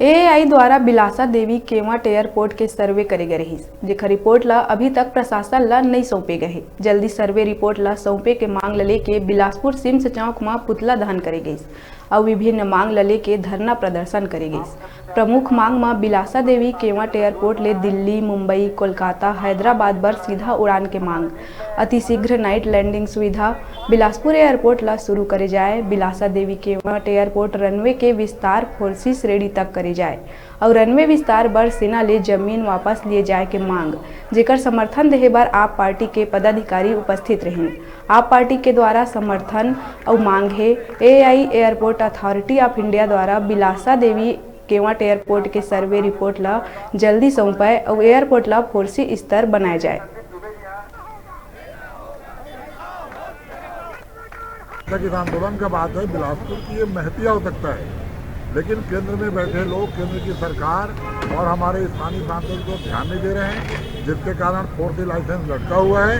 AAI द्वारा बिलासा देवी केवट airport के सर्वे करे गए रही, जेकर रिपोर्ट ला अभी तक प्रशासन ला नहीं सौंपे गए। जल्दी सर्वे रिपोर्ट ला सौंपे के मांग ल लेके बिलासपुर सिम्स चौक में पुतला दहन करे गई और विभिन्न मांग ल लेके धरना प्रदर्शन करे गई। प्रमुख मांग में बिलासा देवी केवट एयरपोर्ट ले दिल्ली, मुंबई, कोलकाता, हैदराबाद बर सीधा उड़ान के मांग, अतिशीघ्र नाइट लैंडिंग सुविधा बिलासपुर एयरपोर्ट ला शुरू करे जाए, बिलासा देवी केवट एयरपोर्ट रनवे के विस्तार 4C श्रेणी तक करे जाए और रनवे विस्तार बर सेना ले जमीन वापस लिए जाए के मांग, जेकर समर्थन देहे बर आप पार्टी के पदाधिकारी उपस्थित रहे। आप पार्टी के द्वारा समर्थन और मांग है AI airport authority of India द्वारा बिलासा देवी केवट एयरपोर्ट के सर्वे रिपोर्ट ला जल्दी सौंपाए और एयरपोर्ट ला 4C स्तर बनाया जाए। इस आंदोलन का बात है, बिलासपुर की ये महती आवश्यकता है, लेकिन केंद्र में बैठे लोग, केंद्र की सरकार और हमारे स्थानीय सांसद को ध्यान नहीं दे रहे हैं, जिसके कारण 4C लाइसेंस लटका हुआ है।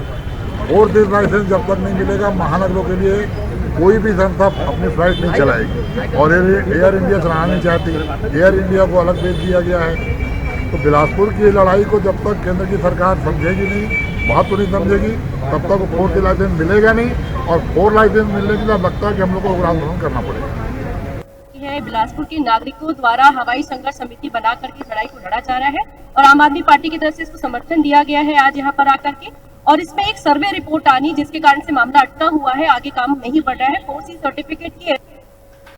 4C लाइसेंस जब तक नहीं मिलेगा, महानगरों के लिए कोई भी संस्था अपनी फ्लाइट नहीं चलाएगी और एयर इंडिया चलाना नहीं चाहती। एयर इंडिया को अलग भेज दिया गया है। तो बिलासपुर की लड़ाई को जब तक केंद्र की सरकार समझेगी नहीं, महत्व नहीं समझेगी, तब तक 4C लाइसेंस मिलेगा नहीं और 4 लाइसेंस मिलने के बाद लगता है कि हम लोग को उग्र आंदोलन करना पड़ेगा। है बिलासपुर के नागरिकों द्वारा हवाई संघर्ष समिति बना करके लड़ाई को लड़ा जा रहा है और आम आदमी पार्टी की तरफ से इसको समर्थन दिया गया है आज यहाँ पर आकर के, और इसमें एक सर्वे रिपोर्ट आनी जिसके कारण से मामला अटका हुआ है, आगे काम नहीं बढ़ रहा है। 4C सर्टिफिकेट की